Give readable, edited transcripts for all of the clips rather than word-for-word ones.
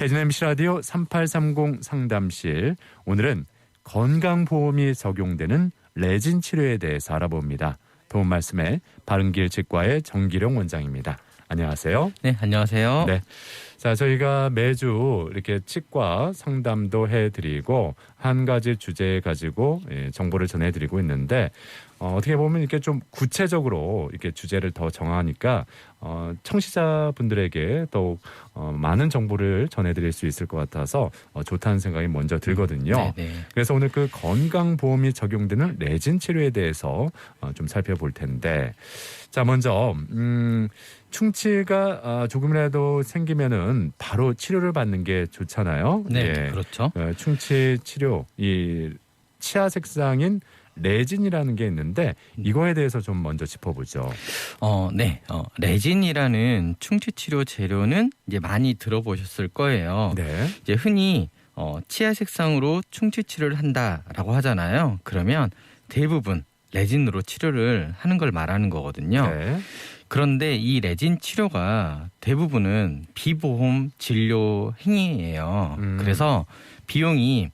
대전 MBC 라디오 3830 상담실, 오늘은 건강보험이 적용되는 레진 치료에 대해서 알아봅니다. 도움 말씀에 바른길 치과의 정기룡 원장입니다. 안녕하세요. 네, 안녕하세요. 네. 자, 저희가 매주 이렇게 치과 상담도 해드리고 한 가지 주제 가지고 정보를 전해드리고 있는데 어떻게 보면 이렇게 좀 구체적으로 이렇게 주제를 더 정하니까 청취자분들에게 더욱 많은 정보를 전해드릴 수 있을 것 같아서 좋다는 생각이 먼저 들거든요. 네네. 그래서 오늘 그 건강보험이 적용되는 레진 치료에 대해서 좀 살펴볼 텐데, 자, 먼저 충치가 조금이라도 생기면은 바로 치료를 받는 게 좋잖아요. 네, 예. 그렇죠. 충치 치료, 이 치아 색상인 레진이라는 게 있는데 이거에 대해서 좀 먼저 짚어보죠. 네. 레진이라는 충치 치료 재료는 이제 많이 들어보셨을 거예요. 네. 이제 흔히 치아 색상으로 충치 치료를 한다라고 하잖아요. 그러면 대부분 레진으로 치료를 하는 걸 말하는 거거든요. 네. 그런데 이 레진 치료가 대부분은 비보험 진료 행위예요. 그래서 비용이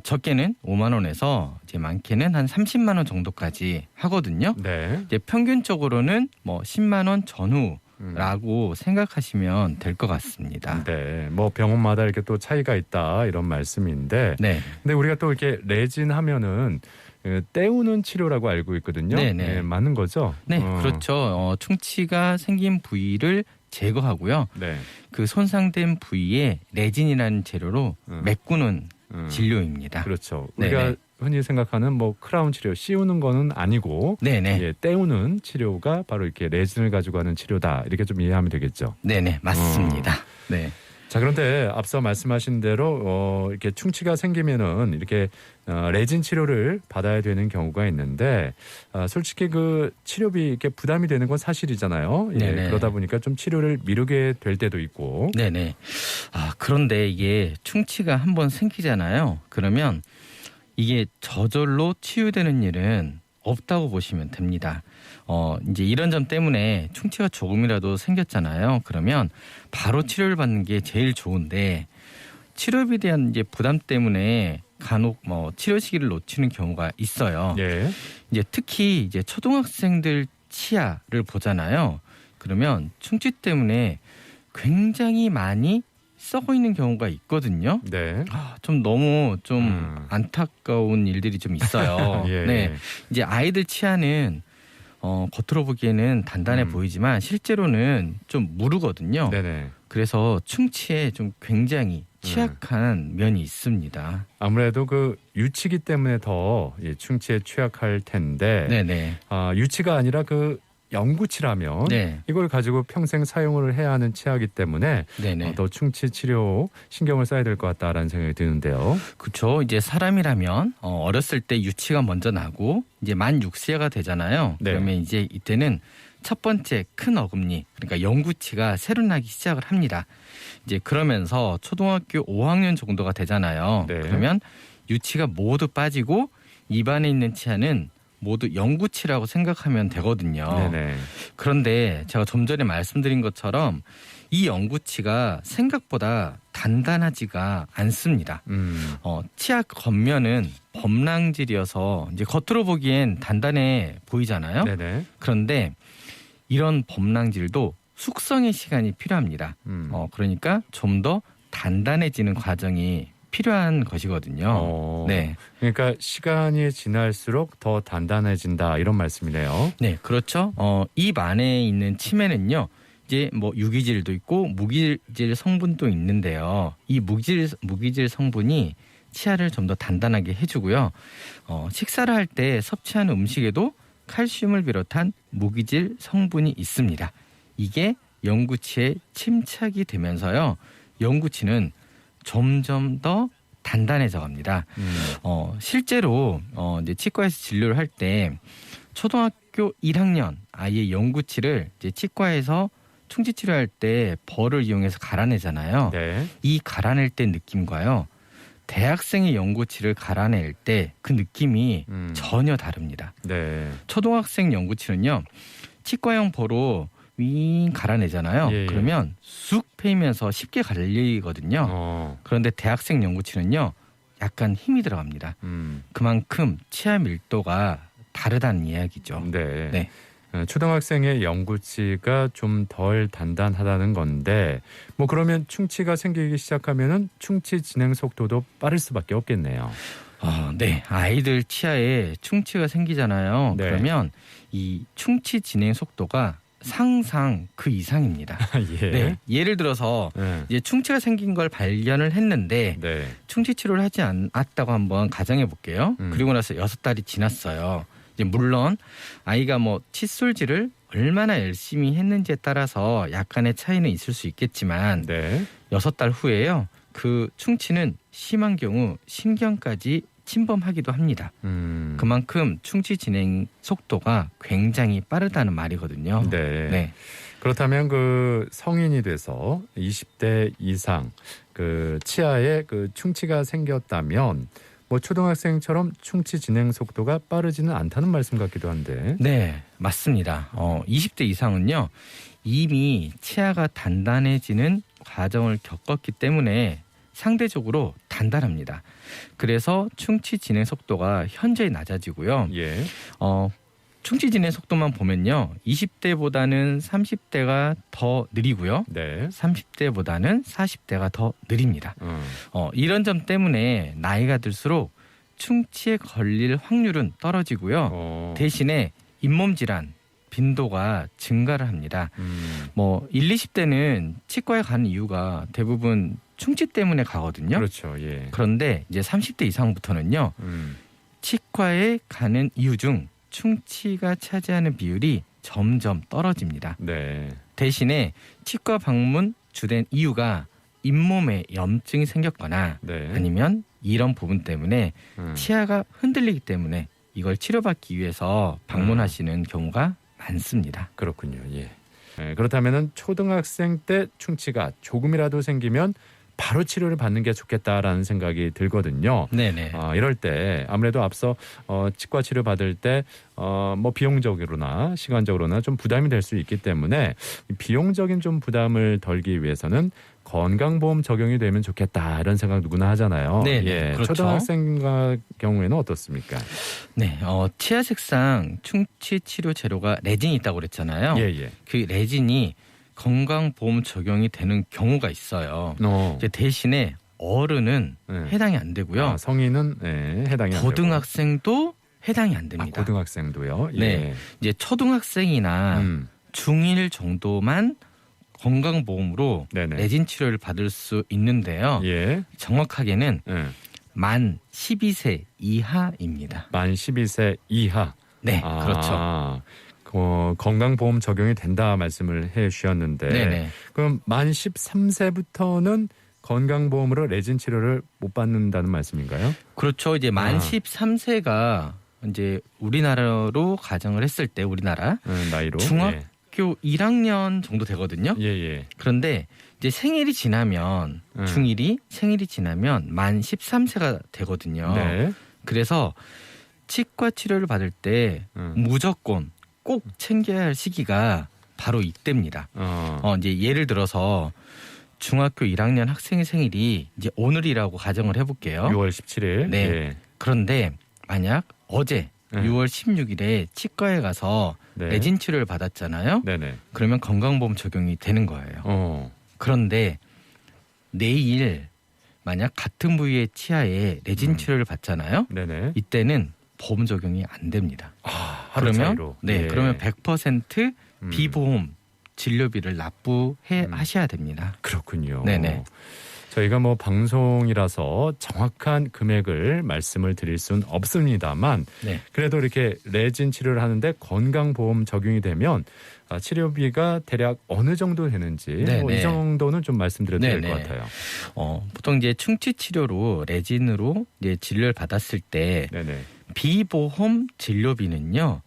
적게는 5만 원에서 이제 많게는 한 30만 원 정도까지 하거든요. 네. 이제 평균적으로는 10만 원 전후라고 생각하시면 될 것 같습니다. 네. 뭐 병원마다 이렇게 또 차이가 있다 이런 말씀인데. 네. 근데 우리가 또 이렇게 레진 하면은 때우는 치료라고 알고 있거든요. 네네. 네, 맞는 거죠? 네, 그렇죠. 충치가 생긴 부위를 제거하고요. 네. 그 손상된 부위에 레진이라는 재료로 메꾸는 진료입니다. 그렇죠. 네네. 우리가 흔히 생각하는 뭐 크라운 치료, 씌우는 거는 아니고 네네. 예, 때우는 치료가 바로 이렇게 레진을 가지고 하는 치료다. 이렇게 좀 이해하면 되겠죠. 네네, 맞습니다. 네. 자, 그런데 앞서 말씀하신 대로 이렇게 충치가 생기면은 이렇게 레진 치료를 받아야 되는 경우가 있는데 솔직히 그 치료비 이렇게 부담이 되는 건 사실이잖아요. 예, 네네. 그러다 보니까 좀 치료를 미루게 될 때도 있고. 네네. 그런데 이게 충치가 한번 생기잖아요. 그러면 이게 저절로 치유되는 일은 없다고 보시면 됩니다. 이제 이런 점 때문에 충치가 조금이라도 생겼잖아요. 그러면 바로 치료를 받는 게 제일 좋은데 치료비에 대한 이제 부담 때문에 간혹 치료 시기를 놓치는 경우가 있어요. 예. 이제 특히 이제 초등학생들 치아를 보잖아요. 그러면 충치 때문에 굉장히 많이 썩어 있는 경우가 있거든요. 네. 좀 너무 안타까운 일들이 좀 있어요. 예. 네, 이제 아이들 치아는 겉으로 보기에는 단단해 보이지만 실제로는 좀 무르거든요. 네네. 그래서 충치에 좀 굉장히 취약한 면이 있습니다. 아무래도 그 유치기 때문에 더 충치에 취약할 텐데. 네네. 유치가 아니라 그 영구치라면 네. 이걸 가지고 평생 사용을 해야 하는 치아이기 때문에 네네. 더 충치 치료 신경을 써야 될 것 같다라는 생각이 드는데요. 그렇죠. 이제 사람이라면 어렸을 때 유치가 먼저 나고 이제 만 6세가 되잖아요. 네. 그러면 이제 이때는 첫 번째 큰 어금니, 그러니까 영구치가 새로 나기 시작을 합니다. 이제 그러면서 초등학교 5학년 정도가 되잖아요. 네. 그러면 유치가 모두 빠지고 입안에 있는 치아는 모두 영구치라고 생각하면 되거든요. 네네. 그런데 제가 좀 전에 말씀드린 것처럼 이 영구치가 생각보다 단단하지가 않습니다. 치아 겉면은 범랑질이어서 이제 겉으로 보기엔 단단해 보이잖아요. 네네. 그런데 이런 범랑질도 숙성의 시간이 필요합니다. 그러니까 좀 더 단단해지는 과정이 필요한 것이거든요. 네. 그러니까 시간이 지날수록 더 단단해진다 이런 말씀이네요. 네, 그렇죠. 입 안에 있는 침에는요, 이제 유기질도 있고 무기질 성분도 있는데요. 이 무기질 성분이 치아를 좀 더 단단하게 해주고요. 식사를 할 때 섭취하는 음식에도 칼슘을 비롯한 무기질 성분이 있습니다. 이게 영구치에 침착이 되면서요, 영구치는 점점 더 단단해져 갑니다. 실제로 이제 치과에서 진료를 할 때 초등학교 1학년 아이의 영구치를 이제 치과에서 충치 치료할 때 벌을 이용해서 갈아내잖아요. 네. 이 갈아낼 때 느낌과요, 대학생의 영구치를 갈아낼 때 그 느낌이 전혀 다릅니다. 네. 초등학생 영구치는요, 치과용 벌로 윙 갈아내잖아요. 예, 예. 그러면 쑥 패이면서 쉽게 갈리거든요. 그런데 대학생 연구치는요, 약간 힘이 들어갑니다. 그만큼 치아 밀도가 다르다는 이야기죠. 네. 네. 초등학생의 영구치가 좀 덜 단단하다는 건데 뭐 그러면 충치가 생기기 시작하면은 충치 진행 속도도 빠를 수밖에 없겠네요. 네. 아이들 치아에 충치가 생기잖아요. 네. 그러면 이 충치 진행 속도가 상상 그 이상입니다. 예. 네. 예를 들어서 네. 이제 충치가 생긴 걸 발견을 했는데 네. 충치 치료를 하지 않았다고 한번 가정해 볼게요. 그리고 나서 6달이 지났어요. 이제 물론 아이가 뭐 칫솔질을 얼마나 열심히 했는지에 따라서 약간의 차이는 있을 수 있겠지만 네. 6달 후에요. 그 충치는 심한 경우 신경까지 침범하기도 합니다. 그만큼 충치 진행 속도가 굉장히 빠르다는 말이거든요. 네. 네. 그렇다면 그 성인이 돼서 20대 이상 그 치아에 그 충치가 생겼다면 뭐 초등학생처럼 충치 진행 속도가 빠르지는 않다는 말씀 같기도 한데. 네, 맞습니다. 20대 이상은요, 이미 치아가 단단해지는 과정을 겪었기 때문에 상대적으로 단단합니다. 그래서 충치 진행 속도가 현저히 낮아지고요. 예. 충치 진행 속도만 보면요, 20대보다는 30대가 더 느리고요. 네. 30대보다는 40대가 더 느립니다. 이런 점 때문에 나이가 들수록 충치에 걸릴 확률은 떨어지고요. 대신에 잇몸 질환 빈도가 증가를 합니다. 뭐 1, 20대는 치과에 가는 이유가 대부분 충치 때문에 가거든요. 그렇죠. 예. 그런데 이제 30대 이상부터는요, 치과에 가는 이유 중 충치가 차지하는 비율이 점점 떨어집니다. 네. 대신에 치과 방문 주된 이유가 잇몸에 염증이 생겼거나 네. 아니면 이런 부분 때문에 치아가 흔들리기 때문에 이걸 치료받기 위해서 방문하시는 경우가 많습니다. 그렇군요. 예. 그렇다면은 초등학생 때 충치가 조금이라도 생기면 바로 치료를 받는 게 좋겠다라는 생각이 들거든요. 네네. 이럴 때 아무래도 앞서 치과 치료 받을 때 뭐 비용적으로나 시간적으로나 좀 부담이 될 수 있기 때문에 비용적인 좀 부담을 덜기 위해서는 건강보험 적용이 되면 좋겠다 이런 생각 누구나 하잖아요. 네, 예. 그렇죠. 초등학생 경우에는 어떻습니까? 네, 치아 색상 충치 치료 재료가 레진이 있다고 그랬잖아요. 예. 그 레진이 건강보험 적용이 되는 경우가 있어요. 이제 대신에 어른은 네. 해당이 안 되고요. 성인은 해당이 안 되고. 고등학생도 해당이 안 됩니다. 고등학생도요. 예. 네, 이제 초등학생이나 중1 정도만 건강보험으로 네네. 레진 치료를 받을 수 있는데요. 예. 정확하게는 예. 만 12세 이하입니다. 만 12세 이하. 네, 그렇죠. 건강보험 적용이 된다 말씀을 해 주셨는데 네네. 그럼 만 13세부터는 건강보험으로 레진 치료를 못 받는다는 말씀인가요? 그렇죠. 이제 만 13세가 이제 우리나라로 가정을 했을 때 우리나라 나이로 중학교 1학년 정도 되거든요. 예. 그런데 이제 생일이 지나면 중1이 생일이 지나면 만 13세가 되거든요. 네. 그래서 치과 치료를 받을 때 무조건 꼭 챙겨야 할 시기가 바로 이때입니다. 이제 예를 들어서 중학교 1학년 학생의 생일이 이제 오늘이라고 가정을 해볼게요. 6월 17일. 네. 예. 그런데 만약 어제 6월 16일에 치과에 가서 네. 레진 치료를 받았잖아요. 네네. 그러면 건강보험 적용이 되는 거예요. 그런데 내일 만약 같은 부위의 치아에 레진 치료를 받잖아요. 네네. 이때는 보험 적용이 안 됩니다. 하루 차이로. 예. 그러면 100% 비보험 진료비를 납부해 하셔야 됩니다. 그렇군요. 네네. 저희가 뭐 방송이라서 정확한 금액을 말씀을 드릴 수는 없습니다만 네. 그래도 이렇게 레진 치료를 하는데 건강보험 적용이 되면 치료비가 대략 어느 정도 되는지 뭐 이 정도는 좀 말씀드려도 될 것 같아요. 보통 이제 충치 치료로 레진으로 이제 진료를 받았을 때 네네. 비보험 진료비는요.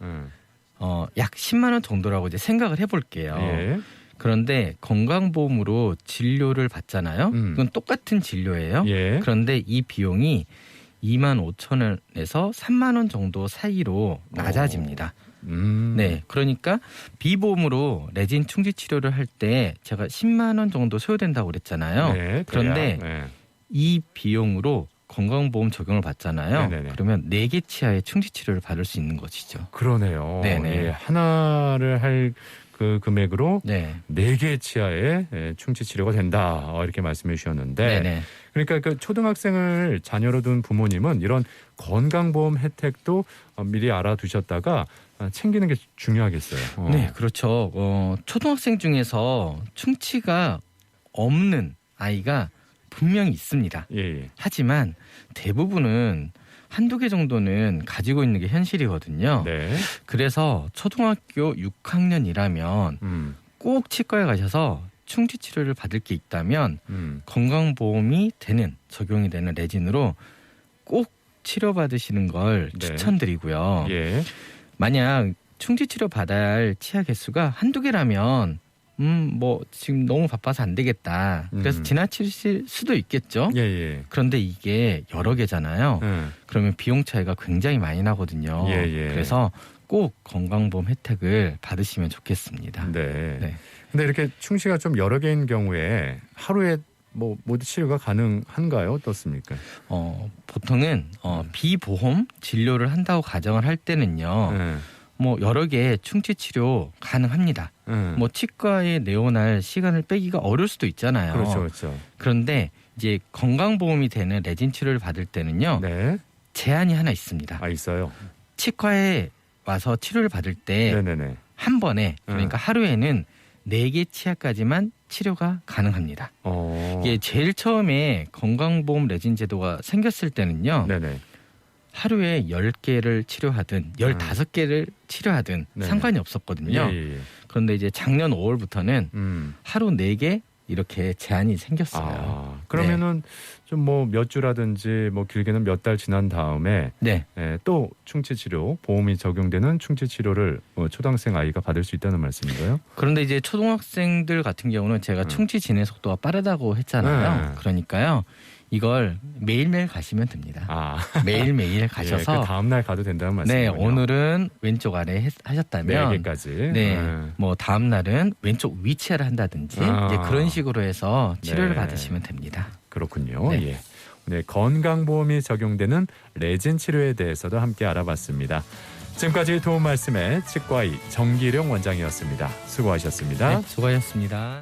약 10만 원 정도라고 이제 생각을 해볼게요. 예. 그런데 건강보험으로 진료를 받잖아요. 그건 똑같은 진료예요. 예. 그런데 이 비용이 2만 5천 원에서 3만 원 정도 사이로 낮아집니다. 네, 그러니까 비보험으로 레진 충치 치료를 할 때 제가 10만 원 정도 소요된다고 그랬잖아요. 네, 그런데 네. 이 비용으로 건강보험 적용을 받잖아요. 네네네. 그러면 4개 치아의 충치 치료를 받을 수 있는 것이죠. 그러네요. 네네. 예, 하나를 할 그 금액으로 네, 4개 치아의 충치 치료가 된다. 이렇게 말씀해 주셨는데 네네. 그러니까 그 초등학생을 자녀로 둔 부모님은 이런 건강보험 혜택도 미리 알아두셨다가 챙기는 게 중요하겠어요. 네, 그렇죠. 초등학생 중에서 충치가 없는 아이가 분명히 있습니다. 예, 예. 하지만 대부분은 한두 개 정도는 가지고 있는 게 현실이거든요. 네. 그래서 초등학교 6학년이라면 꼭 치과에 가셔서 충치 치료를 받을 게 있다면 건강보험이 되는 적용이 되는 레진으로 꼭 치료받으시는 걸 네. 추천드리고요. 예. 만약 충치 치료 받아야 할 치아 개수가 한두 개라면 뭐 지금 너무 바빠서 안 되겠다. 그래서 지나치실 수도 있겠죠. 예, 예. 그런데 이게 여러 개잖아요. 음. 그러면 비용 차이가 굉장히 많이 나거든요. 예, 예. 그래서 꼭 건강보험 혜택을 받으시면 좋겠습니다. 네. 네. 근데 이렇게 충치가 좀 여러 개인 경우에 하루에 뭐 모두 치료가 가능한가요? 어떻습니까? 보통은 비보험 진료를 한다고 가정을 할 때는요. 뭐 여러 개 충치 치료 가능합니다. 뭐 치과에 내원할 시간을 빼기가 어려울 수도 있잖아요. 그렇죠, 그렇죠. 그런데 이제 건강보험이 되는 레진 치료를 받을 때는요. 네. 제한이 하나 있습니다. 아, 있어요. 치과에 와서 치료를 받을 때 네네네. 한 번에 그러니까 하루에는 4개 치아까지만 치료가 가능합니다. 이게 제일 처음에 건강보험 레진 제도가 생겼을 때는요. 네네. 하루에 10개를 치료하든 15개를 치료하든 네네. 상관이 없었거든요. 예, 예. 그런데 이제 작년 5월부터는 하루 4개 이렇게 제한이 생겼어요. 아, 그러면은 좀 뭐 몇 주라든지 뭐 길게는 몇 달 지난 다음에 네. 또 충치 치료 보험이 적용되는 충치 치료를 초등학생 아이가 받을 수 있다는 말씀인가요? 그런데 이제 초등학생들 같은 경우는 제가 충치 진행 속도가 빠르다고 했잖아요. 네. 그러니까요. 이걸 매일매일 가시면 됩니다. 아, 매일매일 예, 가셔서 그 다음 날 가도 된다는 네, 말씀이군요. 오늘은 왼쪽 아래 하셨다면 4개까지. 네, 뭐 다음 날은 왼쪽 위치를 한다든지 아. 이제 그런 식으로 해서 치료를 네. 받으시면 됩니다. 그렇군요. 네. 예. 네, 건강보험이 적용되는 레진 치료에 대해서도 함께 알아봤습니다. 지금까지 도움 말씀에 치과의 정기룡 원장이었습니다. 수고하셨습니다. 네, 수고하셨습니다.